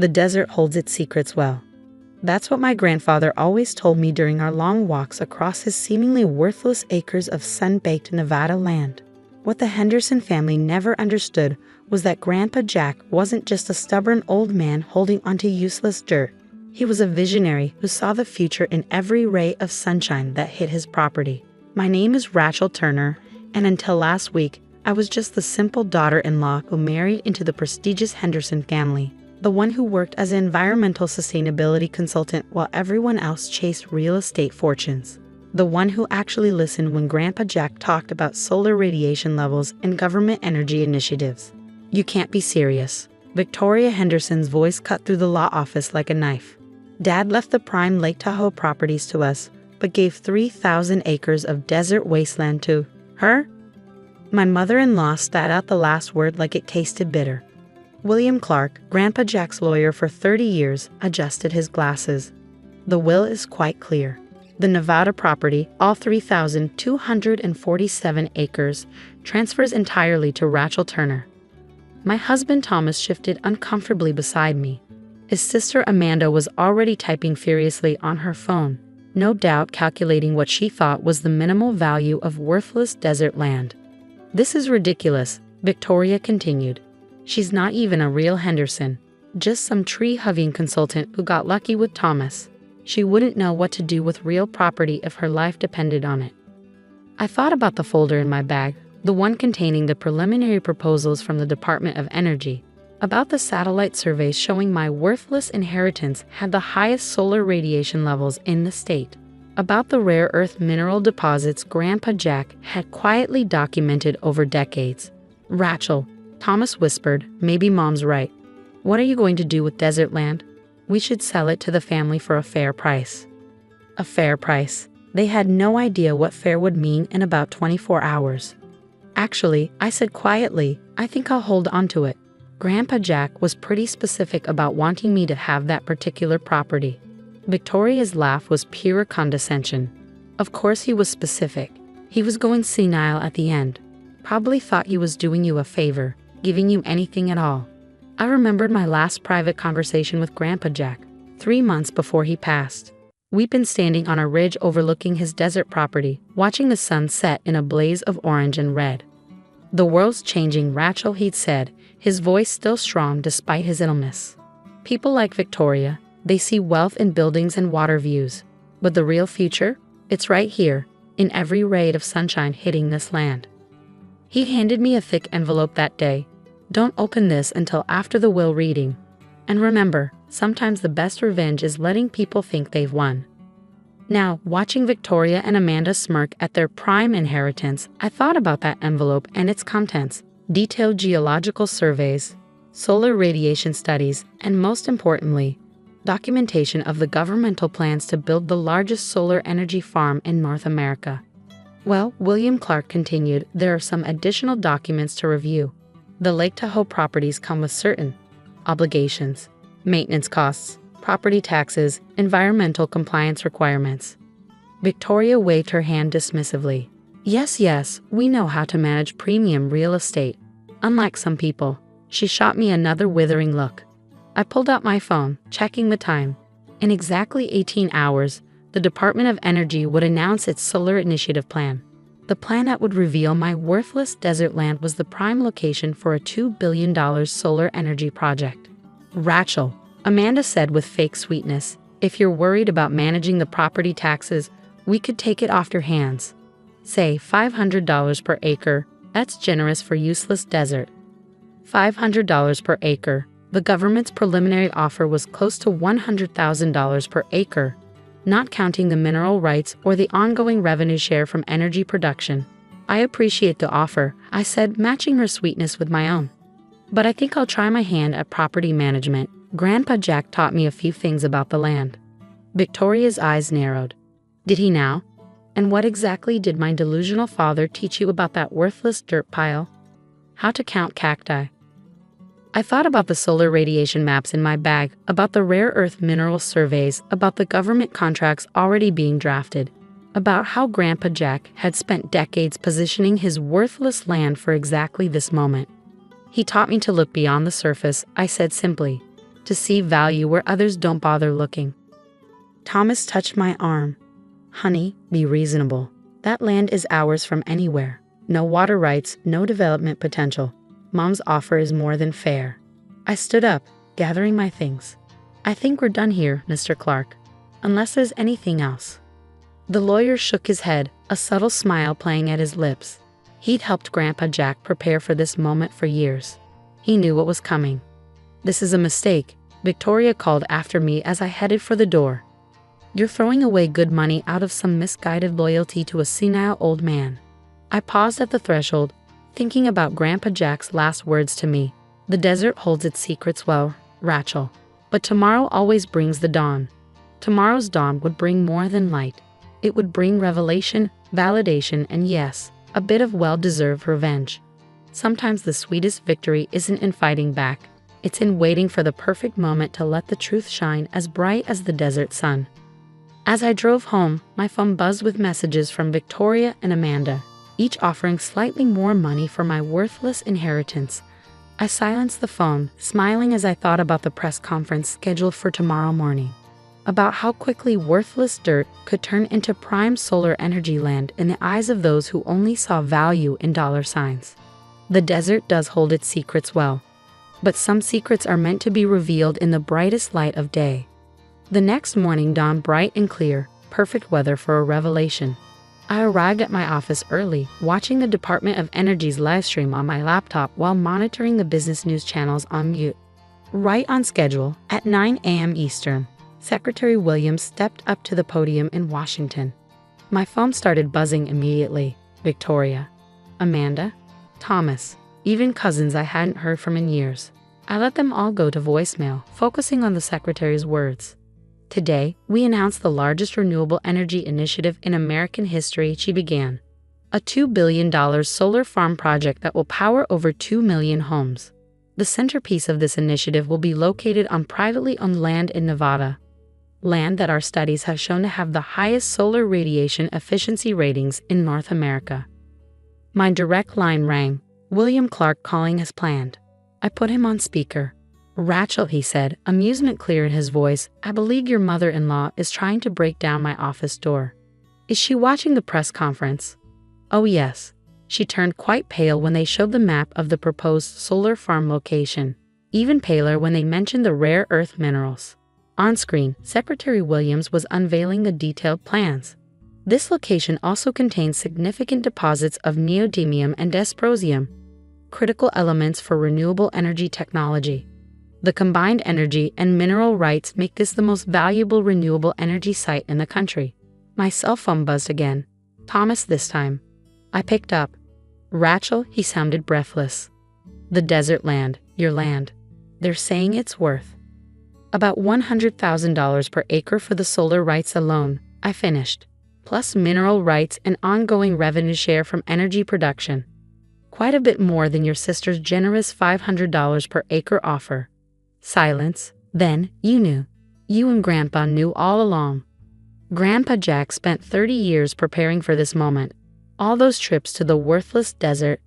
The desert holds its secrets well. That's what my grandfather always told me during our long walks across his seemingly worthless acres of sun-baked Nevada land. What the Henderson family never understood was that Grandpa Jack wasn't just a stubborn old man holding onto useless dirt. He was a visionary who saw the future in every ray of sunshine that hit his property. My name is Rachel Turner, and until last week, I was just the simple daughter-in-law who married into the prestigious Henderson family, the one who worked as an environmental sustainability consultant while everyone else chased real estate fortunes. The one who actually listened when Grandpa Jack talked about solar radiation levels and government energy initiatives. You can't be serious. Victoria Henderson's voice cut through the law office like a knife. Dad left the prime Lake Tahoe properties to us, but gave 3,000 acres of desert wasteland to her? My mother-in-law spat out the last word like it tasted bitter. William Clark, Grandpa Jack's lawyer for 30 years, adjusted his glasses. The will is quite clear. The Nevada property, all 3,247 acres, transfers entirely to Rachel Turner. My husband Thomas shifted uncomfortably beside me. His sister Amanda was already typing furiously on her phone, no doubt calculating what she thought was the minimal value of worthless desert land. This is ridiculous, Victoria continued. She's not even a real Henderson, just some tree-hugging consultant who got lucky with Thomas. She wouldn't know what to do with real property if her life depended on it. I thought about the folder in my bag, the one containing the preliminary proposals from the Department of Energy, about the satellite surveys showing my worthless inheritance had the highest solar radiation levels in the state, about the rare earth mineral deposits Grandpa Jack had quietly documented over decades. Rachel, Thomas whispered, maybe Mom's right. What are you going to do with desert land? We should sell it to the family for a fair price. A fair price. They had no idea what fair would mean in about 24 hours. Actually, I said quietly, I think I'll hold on to it. Grandpa Jack was pretty specific about wanting me to have that particular property. Victoria's laugh was pure condescension. Of course he was specific. He was going senile at the end. Probably thought he was doing you a favor, giving you anything at all. I remembered my last private conversation with Grandpa Jack, 3 months before he passed. We'd been standing on a ridge overlooking his desert property, watching the sun set in a blaze of orange and red. The world's changing, Rachel, he'd said, his voice still strong despite his illness. People like Victoria, they see wealth in buildings and water views. But the real future? It's right here, in every ray of sunshine hitting this land. He handed me a thick envelope that day. Don't open this until after the will reading. And remember, sometimes the best revenge is letting people think they've won. Now, watching Victoria and Amanda smirk at their prime inheritance, I thought about that envelope and its contents. Detailed geological surveys, solar radiation studies, and most importantly, documentation of the governmental plans to build the largest solar energy farm in North America. Well, William Clark continued, there are some additional documents to review. The Lake Tahoe properties come with certain obligations, maintenance costs, property taxes, environmental compliance requirements. Victoria waved her hand dismissively. Yes, we know how to manage premium real estate. Unlike some people. She shot me another withering look. I pulled out my phone, checking the time. In exactly 18 hours, the Department of Energy would announce its solar initiative plan. The plan that would reveal my worthless desert land was the prime location for a $2 billion solar energy project. Rachel, Amanda said with fake sweetness, if you're worried about managing the property taxes, we could take it off your hands. Say $500 per acre, that's generous for useless desert. $500 per acre. The government's preliminary offer was close to $100,000 per acre, not counting the mineral rights or the ongoing revenue share from energy production. I appreciate the offer, I said, matching her sweetness with my own. But I think I'll try my hand at property management. Grandpa Jack taught me a few things about the land. Victoria's eyes narrowed. Did he now? And what exactly did my delusional father teach you about that worthless dirt pile? How to count cacti. I thought about the solar radiation maps in my bag, about the rare earth mineral surveys, about the government contracts already being drafted, about how Grandpa Jack had spent decades positioning his worthless land for exactly this moment. He taught me to look beyond the surface, I said simply. to see value where others don't bother looking. Thomas touched my arm. Honey, be reasonable. That land is ours from anywhere. No water rights, no development potential. Mom's offer is more than fair. I stood up, gathering my things. I think we're done here, Mr. Clark. Unless there's anything else. The lawyer shook his head, a subtle smile playing at his lips. He'd helped Grandpa Jack prepare for this moment for years. He knew what was coming. This is a mistake, Victoria called after me as I headed for the door. You're throwing away good money out of some misguided loyalty to a senile old man. I paused at the threshold, thinking about Grandpa Jack's last words to me. The desert holds its secrets well, Rachel. But tomorrow always brings the dawn. Tomorrow's dawn would bring more than light. It would bring revelation, validation, and yes, a bit of well-deserved revenge. Sometimes the sweetest victory isn't in fighting back. It's in waiting for the perfect moment to let the truth shine as bright as the desert sun. As I drove home, my phone buzzed with messages from Victoria and Amanda, each offering slightly more money for my worthless inheritance. I silenced the phone, smiling as I thought about the press conference scheduled for tomorrow morning. About how quickly worthless dirt could turn into prime solar energy land in the eyes of those who only saw value in dollar signs. The desert does hold its secrets well. But some secrets are meant to be revealed in the brightest light of day. The next morning dawned bright and clear, perfect weather for a revelation. I arrived at my office early, watching the Department of Energy's livestream on my laptop while monitoring the business news channels on mute. Right on schedule, at 9 a.m. Eastern, Secretary Williams stepped up to the podium in Washington. My phone started buzzing immediately. Victoria, Amanda, Thomas, even cousins I hadn't heard from in years. I let them all go to voicemail, focusing on the Secretary's words. Today, we announced the largest renewable energy initiative in American history, she began. A $2 billion solar farm project that will power over 2 million homes. The centerpiece of this initiative will be located on privately owned land in Nevada. Land that our studies have shown to have the highest solar radiation efficiency ratings in North America. My direct line rang, William Clark calling as planned. I put him on speaker. Rachel, he said, amusement clear in his voice, I believe your mother-in-law is trying to break down my office door. Is she watching the press conference? Oh yes. She turned quite pale when they showed the map of the proposed solar farm location, even paler when they mentioned the rare earth minerals. On screen, Secretary Williams was unveiling the detailed plans. This location also contains significant deposits of neodymium and dysprosium, critical elements for renewable energy technology. The combined energy and mineral rights make this the most valuable renewable energy site in the country. My cell phone buzzed again. Thomas this time. I picked up. Rachel, he sounded breathless. The desert land, your land. They're saying it's worth about $100,000 per acre for the solar rights alone, I finished. Plus mineral rights and ongoing revenue share from energy production. Quite a bit more than your sister's generous $500 per acre offer. Silence. Then, you knew. You and Grandpa knew all along. Grandpa Jack spent 30 years preparing for this moment. All those trips to the worthless desert.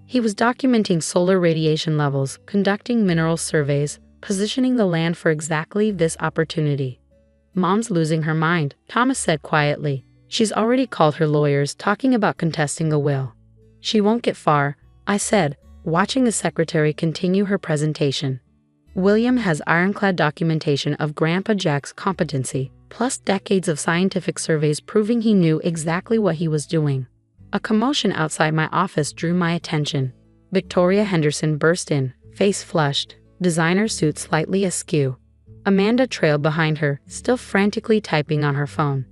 He was documenting solar radiation levels, conducting mineral surveys, positioning the land for exactly this opportunity. Mom's losing her mind, Thomas said quietly. She's already called her lawyers, talking about contesting the will. She won't get far, I said, watching the secretary continue her presentation. William has ironclad documentation of Grandpa Jack's competency, plus decades of scientific surveys proving he knew exactly what he was doing. A commotion outside my office drew my attention. Victoria Henderson burst in, face flushed, designer suit slightly askew. Amanda trailed behind her, still frantically typing on her phone.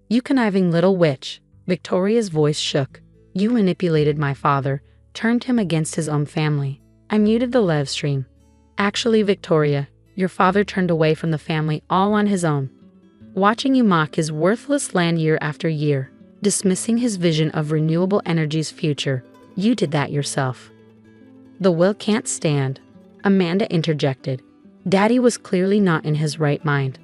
You conniving little witch, Victoria's voice shook. You manipulated my father, turned him against his own family. I muted the live stream. Actually, Victoria, your father turned away from the family all on his own. Watching you mock his worthless land year after year, dismissing his vision of renewable energy's future, you did that yourself. The will can't stand, Amanda interjected. Daddy was clearly not in his right mind.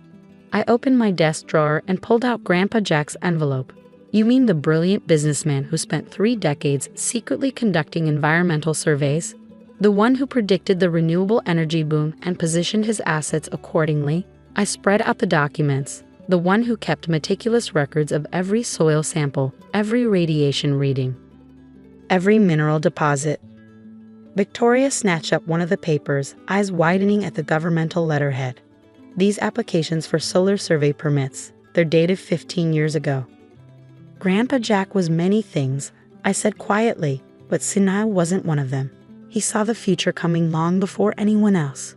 I opened my desk drawer and pulled out Grandpa Jack's envelope. You mean the brilliant businessman who spent 3 decades secretly conducting environmental surveys? The one who predicted the renewable energy boom and positioned his assets accordingly. I spread out the documents. The one who kept meticulous records of every soil sample, every radiation reading, every mineral deposit. Victoria snatched up one of the papers, eyes widening at the governmental letterhead. These applications for solar survey permits, they're dated 15 years ago. Grandpa Jack was many things, I said quietly, but Sinai wasn't one of them. He saw the future coming long before anyone else.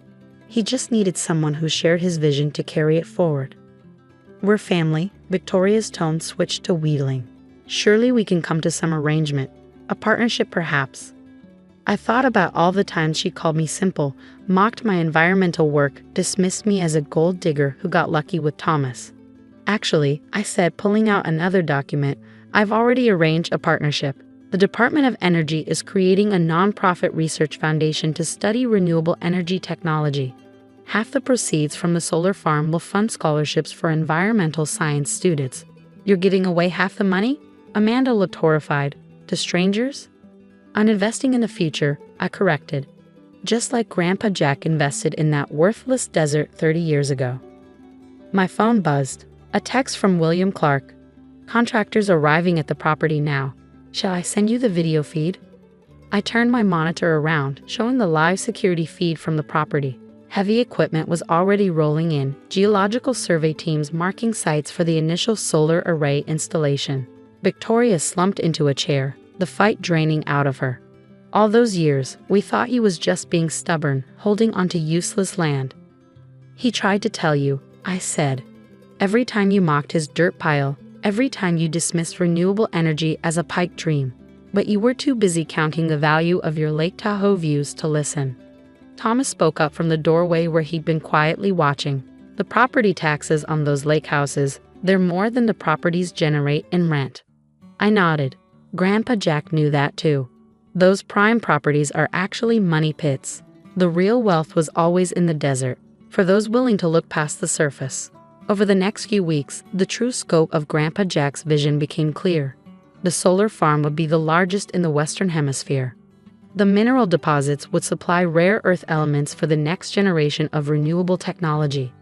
He just needed someone who shared his vision to carry it forward. We're family. Victoria's tone switched to wheedling. Surely we can come to some arrangement, a partnership perhaps. I thought about all the times she called me simple, mocked my environmental work, dismissed me as a gold digger who got lucky with Thomas. Actually, I said, pulling out another document, I've already arranged a partnership. The Department of Energy is creating a non-profit research foundation to study renewable energy technology. Half the proceeds from the solar farm will fund scholarships for environmental science students. You're giving away half the money? Amanda looked horrified. To strangers? I'm investing in the future, I corrected. Just like Grandpa Jack invested in that worthless desert 30 years ago. My phone buzzed. A text from William Clark. Contractors arriving at the property now. Shall I send you the video feed? I turned my monitor around, showing the live security feed from the property. Heavy equipment was already rolling in, geological survey teams marking sites for the initial solar array installation. Victoria slumped into a chair, the fight draining out of her. All those years, we thought he was just being stubborn, holding onto useless land. He tried to tell you, I said. Every time you mocked his dirt pile, every time you dismissed renewable energy as a pipe dream. But you were too busy counting the value of your Lake Tahoe views to listen. Thomas spoke up from the doorway where he'd been quietly watching. The property taxes on those lake houses, they're more than the properties generate in rent. I nodded. Grandpa Jack knew that too. Those prime properties are actually money pits. The real wealth was always in the desert, for those willing to look past the surface. Over the next few weeks, the true scope of Grandpa Jack's vision became clear. The solar farm would be the largest in the Western Hemisphere. The mineral deposits would supply rare earth elements for the next generation of renewable technology.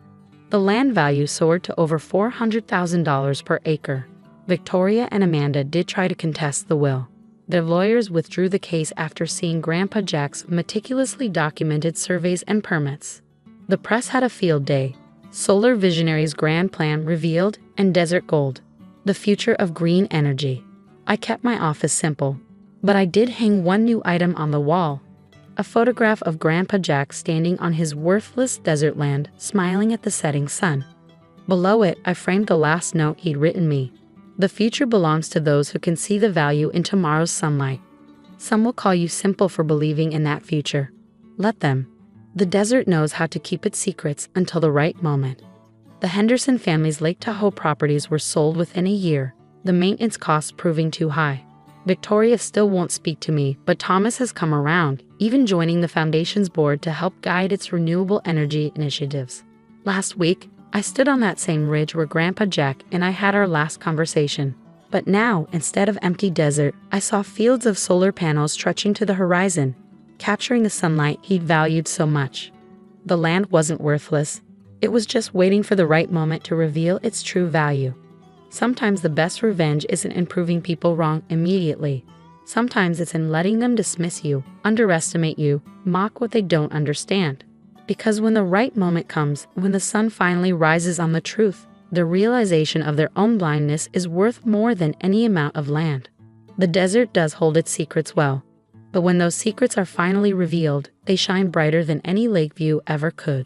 The land value soared to over $400,000 per acre. Victoria and Amanda did try to contest the will. Their lawyers withdrew the case after seeing Grandpa Jack's meticulously documented surveys and permits. The press had a field day. Solar Visionary's grand plan revealed, and desert gold. The future of green energy. I kept my office simple. But I did hang one new item on the wall. A photograph of Grandpa Jack standing on his worthless desert land, smiling at the setting sun. Below it, I framed the last note he'd written me. The future belongs to those who can see the value in tomorrow's sunlight. Some will call you simple for believing in that future. Let them. The desert knows how to keep its secrets until the right moment. The Henderson family's Lake Tahoe properties were sold within a year, the maintenance costs proving too high. Victoria still won't speak to me, but Thomas has come around, even joining the foundation's board to help guide its renewable energy initiatives. Last week, I stood on that same ridge where Grandpa Jack and I had our last conversation. But now, instead of empty desert, I saw fields of solar panels stretching to the horizon, capturing the sunlight he'd valued so much. The land wasn't worthless. It was just waiting for the right moment to reveal its true value. Sometimes the best revenge isn't in proving people wrong immediately. Sometimes it's in letting them dismiss you, underestimate you, mock what they don't understand. Because when the right moment comes, when the sun finally rises on the truth, the realization of their own blindness is worth more than any amount of land. The desert does hold its secrets well. But when those secrets are finally revealed, they shine brighter than any lake view ever could.